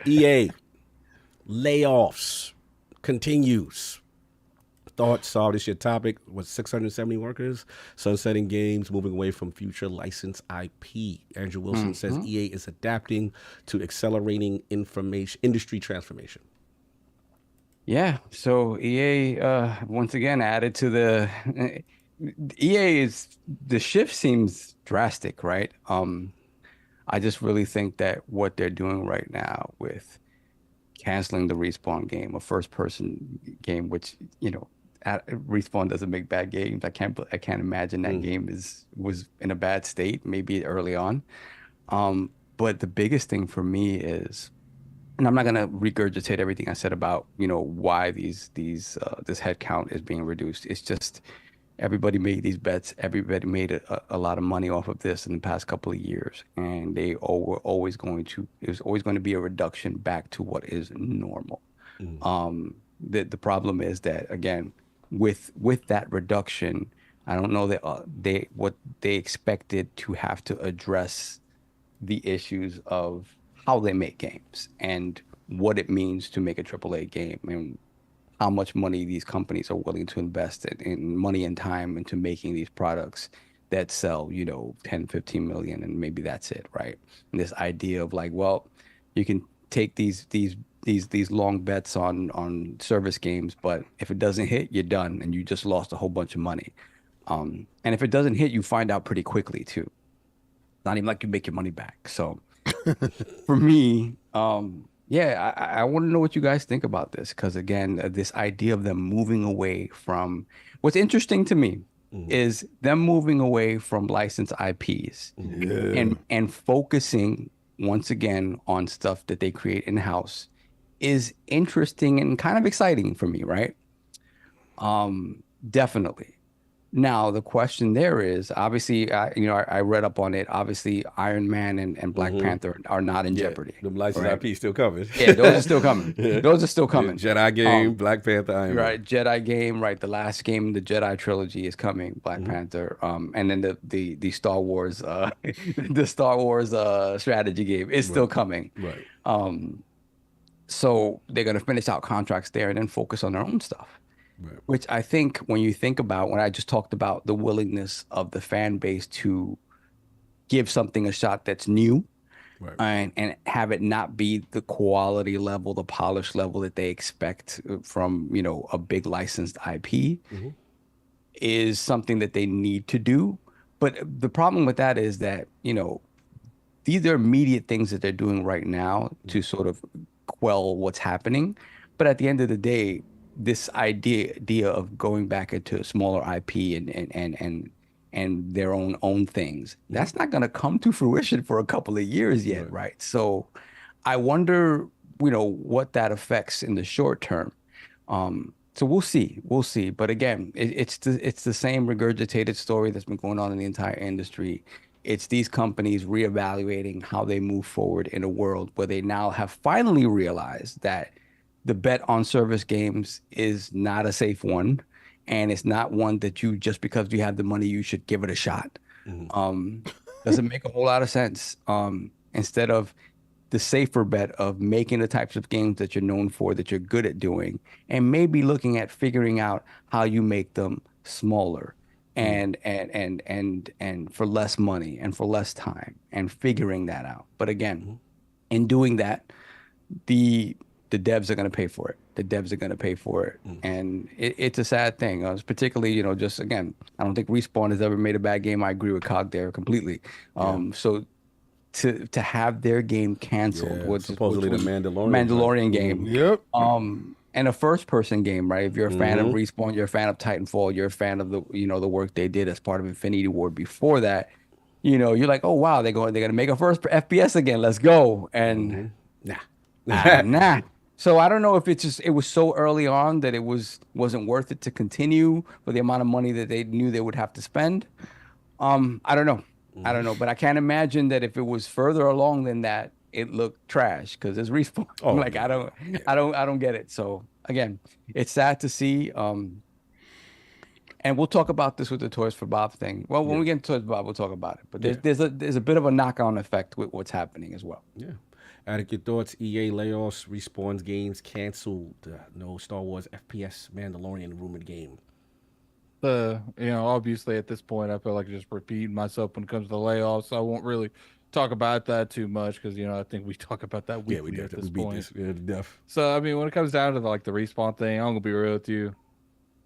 EA layoffs continues. Thoughts, solve this your topic was 670 workers, sunsetting games, moving away from future licensed IP. Andrew Wilson says Hmm. EA is adapting to accelerating information industry transformation. Yeah, so EA once again added to the EA is the shift seems drastic, right? I just really think that what they're doing right now with canceling the Respawn game, a first person game, which, Respawn doesn't make bad games. I can't imagine that Mm, game was in a bad state, maybe early on. But the biggest thing for me is, and I'm not gonna regurgitate everything I said about, why this head count is being reduced. It's just everybody made these bets. Everybody made a lot of money off of this in the past couple of years, and they all were always going to, it was always going to be a reduction back to what is normal. mm, The problem is that, again, with that reduction, I don't know that they what they expected to have to address the issues of how they make games and what it means to make a AAA game and how much money these companies are willing to invest in money and time into making these products that sell, 10, 15 million, and maybe that's it, right? And this idea of like, well, you can take these long bets on service games, but if it doesn't hit, you're done and you just lost a whole bunch of money. And if it doesn't hit, you find out pretty quickly too. Not even like you make your money back. So for me, yeah, I want to know what you guys think about this because again, this idea of them moving away from what's interesting to me mm, is them moving away from licensed IPs mm, Yeah. and focusing once again on stuff that they create in-house is interesting and kind of exciting for me, right? Definitely. Now, the question there is obviously, I read up on it. Obviously, Iron Man and Black mm. Panther are not in Yeah, jeopardy, the license right? IP still coming. Yeah, those are still coming. Yeah. Those are still Yeah, coming. Jedi game, Um, Black Panther, Iron Man. right, Jedi game, right? The last game, in the Jedi trilogy is coming, Black Hmm. Panther. And then the Star Wars, the Star Wars strategy game is still Right, coming. right. Um, so they're gonna finish out contracts there and then focus on their own stuff. Right. Which I think when you think about when I just talked about the willingness of the fan base to give something a shot that's new Right. and have it not be the quality level, the polish level that they expect from, a big licensed IP Hmm. is something that they need to do. But the problem with that is that, these are immediate things that they're doing right now to sort of quell what's happening. But at the end of the day, this idea of going back into a smaller IP and their own things, Hmm. that's not going to come to fruition for a couple of years yet, Right. right? So I wonder, what that affects in the short term. So we'll see. But again, it's the same regurgitated story that's been going on in the entire industry. It's these companies reevaluating how they move forward in a world where they now have finally realized that the bet on service games is not a safe one, and it's not one that you just because you have the money you should give it a shot. Hmm. Um, doesn't make a whole lot of sense. Instead of the safer bet of making the types of games that you're known for, that you're good at doing, and maybe looking at figuring out how you make them smaller Mm. and for less money and for less time and figuring that out. But again, Hmm. in doing that, the the devs are going to pay for it. The devs are going to pay for it, Mm. and it's a sad thing. It's particularly, just again, I don't think Respawn has ever made a bad game. I agree with Cog there completely. Yeah. So to have their game canceled, Yeah. which Supposedly the was Mandalorian type. Mandalorian Mm. game, Yep. and a first person game, right? If you're a fan of Hmm. Respawn, you're a fan of Titanfall, you're a fan of the work they did as part of Infinity Ward before that, you're like, oh wow, they're gonna make a first FPS again. Let's go. And Hmm. Nah. nah. So I don't know if it was so early on that wasn't worth it to continue for the amount of money that they knew they would have to spend. I don't know. I don't know, but I can't imagine that if it was further along than that, it looked trash because it's Respawn. Oh Like no. Yeah. I don't get it. So again, it's sad to see. And we'll talk about this with the Toys for Bob thing. Well, when Yeah. we get into Toys for Bob, we'll talk about it. But Yeah. there's a bit of a knock-on effect with what's happening as well. Yeah. Attic, your thoughts? EA layoffs, Respawn's games canceled. No Star Wars FPS Mandalorian rumored game. Obviously at this point, I feel like just repeating myself when it comes to the layoffs. So I won't really talk about that too much because I think we talk about that Yeah, we weekly did. at this We beat point. this. Yeah, to death. So I mean, when it comes down to the Respawn thing, I'm gonna be real with you.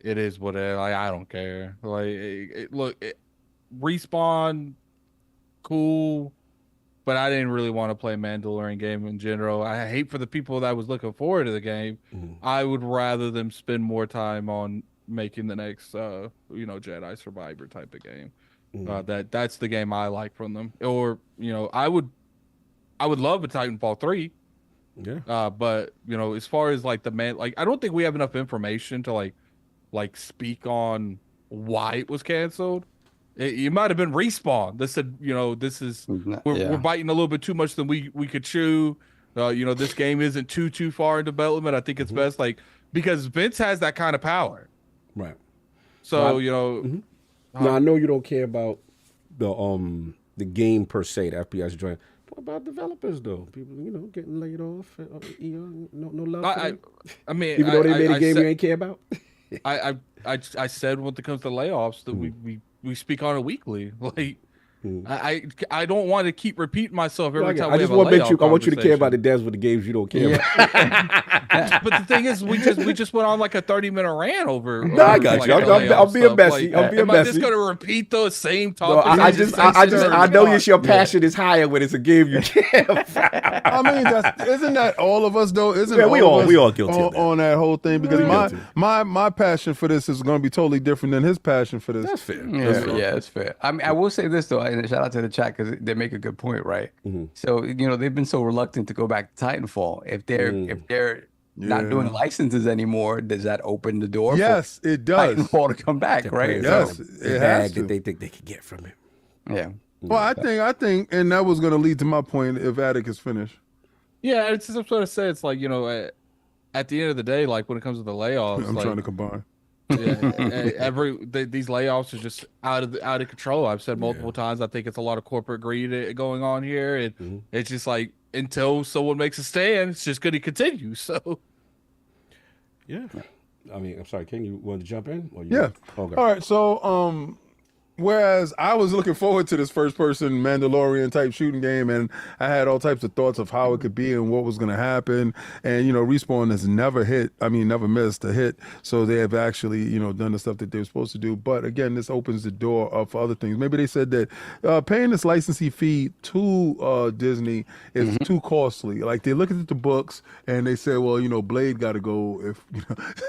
It is what it is. Like, I don't care. Respawn, cool, but I didn't really want to play Mandalorian game in general. I hate for the people that was looking forward to the game. I would rather them spend more time on making the next, Jedi Survivor type of game. That's the game I like from them. Or I would love a Titanfall 3. Yeah. But as far as like I don't think we have enough information to like speak on why it was canceled. It might have been Respawn. They said, this is we're biting a little bit too much than we could chew. This game isn't too far in development. I think it's best because Vince has that kind of power. Right. So Now I know you don't care about the game per se, the FPS joint. What about developers though? People, getting laid off. No love. I mean, even though they made a game you ain't care about. I said when it comes to layoffs that we speak on it weekly. Like I don't want to keep repeating myself every time. I just want you to care about the devs with the games you don't care about. But the thing is, we just went on like a 30-minute rant over. No, I got you. I'm being messy. I'm being messy. Am I just gonna repeat the same topic? I know your passion is higher when it's a game you care about. I mean, isn't that all of us though? We all guilty on that whole thing? Because my passion for this is going to be totally different than his passion for this. That's fair. Yeah, that's fair. I mean, I will say this though, and shout out to the chat because they make a good point, right? So they've been so reluctant to go back to Titanfall. If they're not doing licenses anymore, does that open the door? Yes, for it does. Titanfall to come back, right? Yes, it has to. That they think they could get from it. Yeah. Well, I think, and that was going to lead to my point if Attic is finished. Yeah, it's just what I say. It's like at the end of the day, like when it comes to the layoffs, I'm trying to combine. These layoffs are just out of control. I've said multiple times. I think it's a lot of corporate greed going on here, and it's just like until someone makes a stand, it's just going to continue. So, yeah. I mean, I'm sorry, King. You want to jump in? Yeah. Okay. All right. So, whereas I was looking forward to this first-person Mandalorian type shooting game, and I had all types of thoughts of how it could be and what was going to happen. And Respawn has never missed a hit. So they have actually, done the stuff that they were supposed to do. But again, this opens the door up for other things. Maybe they said that paying this licensing fee to Disney is too costly. Like they look at the books and they say, well, Blade got to go. If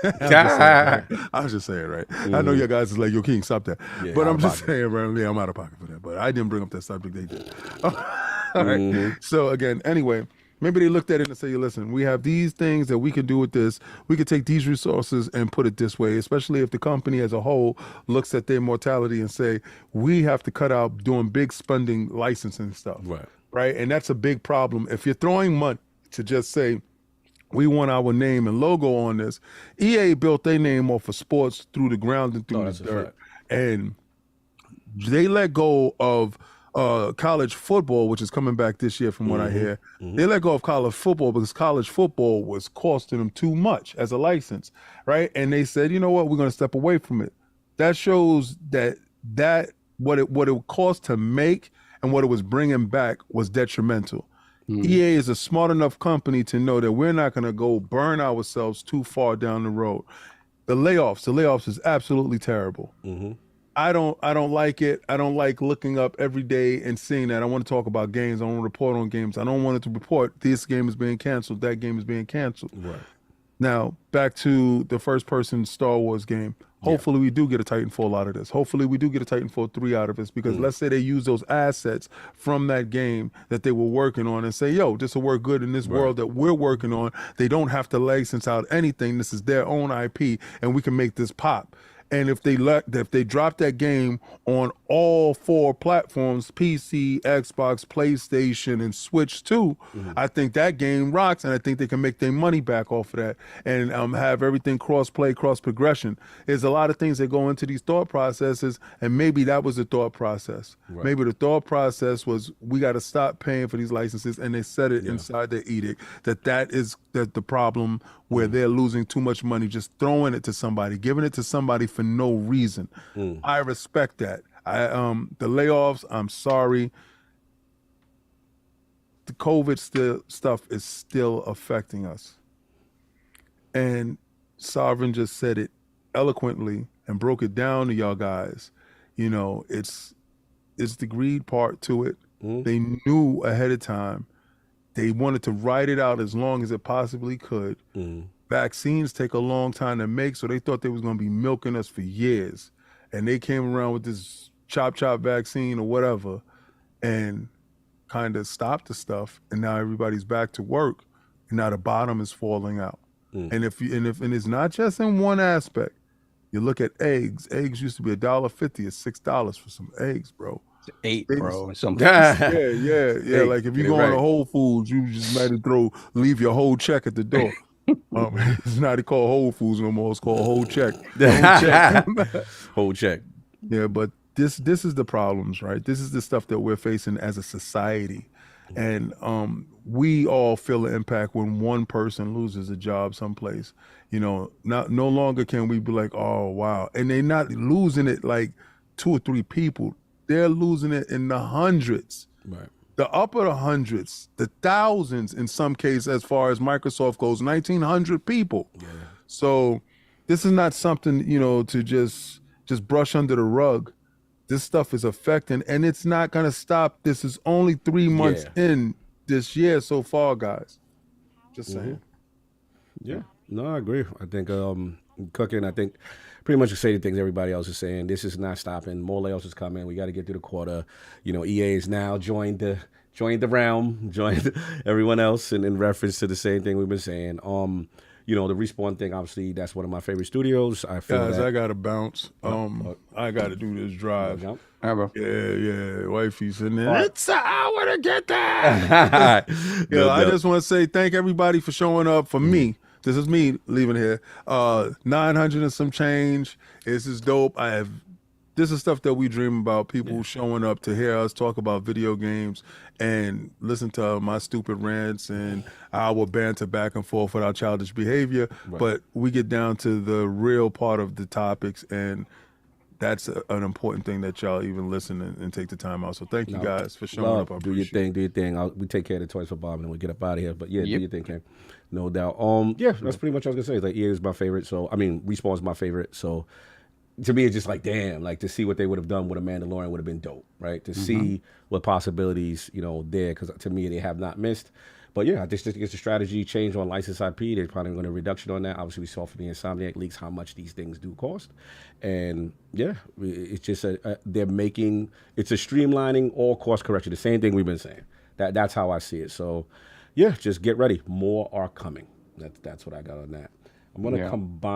I was just saying, right? I know you guys is like, yo, King, stop that. Yeah, but I'm just saying, yeah, I'm out of pocket for that. But I didn't bring up that subject. They did. All right. So again, anyway, maybe they looked at it and say, listen, we have these things that we can do with this. We could take these resources and put it this way, especially if the company as a whole looks at their mortality and say, we have to cut out doing big spending licensing stuff. Right. And that's a big problem. If you're throwing money to just say, we want our name and logo on this. EA built their name off of sports through the ground and through the dirt. And they let go of college football, which is coming back this year from what I hear. They let go of college football because college football was costing them too much as a license, right? And they said, you know what, we're going to step away from it. That shows that what it would cost to make and what it was bringing back was detrimental. EA is a smart enough company to know that we're not going to go burn ourselves too far down the road. The layoffs is absolutely terrible. I don't like it. I don't like looking up every day and seeing that. I want to talk about games. I want to report on games. I don't want it to report this game is being canceled, that game is being canceled. Right. Now, back to the first-person Star Wars game. Hopefully we do get a Titanfall out of this. Hopefully we do get a Titanfall 3 out of this because let's say they use those assets from that game that they were working on and say, yo, this will work good in this world that we're working on. They don't have to license out anything. This is their own IP and we can make this pop. And if they drop that game on all 4 platforms, PC, Xbox, PlayStation, and Switch too, I think that game rocks, and I think they can make their money back off of that and have everything cross-play, cross-progression. There's a lot of things that go into these thought processes, and maybe that was the thought process. Right. Maybe the thought process was we got to stop paying for these licenses, and they said it inside their edict that is the problem where they're losing too much money just throwing it to somebody, giving it to somebody for no reason. I respect that. The layoffs, I'm sorry. The COVID stuff is still affecting us. And Sovereign just said it eloquently and broke it down to y'all guys. You know, it's the greed part to it. They knew ahead of time. They wanted to ride it out as long as it possibly could. Vaccines take a long time to make, so they thought they was going to be milking us for years. And they came around with this chop vaccine or whatever and kind of stopped the stuff. And now everybody's back to work. And now the bottom is falling out. And if it's not just in one aspect, you look at eggs. Eggs used to be $1.50, it's $6 for some eggs, bro. $8, bro. Some Yeah. Hey, Like if you get it go right. into Whole Foods, you just might leave your whole check at the door. It's not called Whole Foods no more. It's called whole check. Whole check. Yeah, but this is the problems, right? This is the stuff that we're facing as a society, and we all feel the impact when one person loses a job someplace. You know, no longer can we be like, oh wow, and they're not losing it like 2 or 3 people. They're losing it in the hundreds. Right. The upper hundreds, the thousands in some cases, as far as Microsoft goes, 1,900 people. Yeah. So this is not something, you know, to just brush under the rug. This stuff is affecting, and it's not going to stop. This is only 3 months in this year so far, guys. Just saying. Yeah. No, I agree. I think Cooking, I think pretty much the same things everybody else is saying. This is not stopping. More layoffs is coming. We got to get through the quarter. You know, EA is now joined the realm, joined everyone else, and in reference to the same thing we've been saying. You know, the Respawn thing, obviously, that's one of my favorite studios. I feel Guys, that. I gotta bounce. I gotta do this drive. All right, bro. Yeah. Wifey's in there. It's an hour to get there. I just want to say thank everybody for showing up for me. This is me leaving here. 900 and some change. This is dope. This is stuff that we dream about, people showing up to hear us talk about video games and listen to my stupid rants and our banter back and forth with our childish behavior. Right. But we get down to the real part of the topics, and that's an important thing that y'all even listen and take the time out. So thank you guys for showing up. I do your appreciate thing, do your thing. We take care of the toys for Bob and we get up out of here. But yeah, do your thing, Ken. No doubt. That's pretty much what I was gonna say. Like EA is my favorite. So I mean, Respawn is my favorite. So to me, it's just like, damn, like to see what they would have done with a Mandalorian would have been dope, right? To see what possibilities, you know, there, because to me, they have not missed. But yeah, I just think it's a strategy change on licensed IP. They're probably going to reduction on that. Obviously, we saw from the Insomniac leaks how much these things do cost. And yeah, it's just they're making, it's a streamlining or cost correction. The same thing we've been saying. That's how I see it. So yeah, just get ready. More are coming. That's what I got on that. I'm going to combine.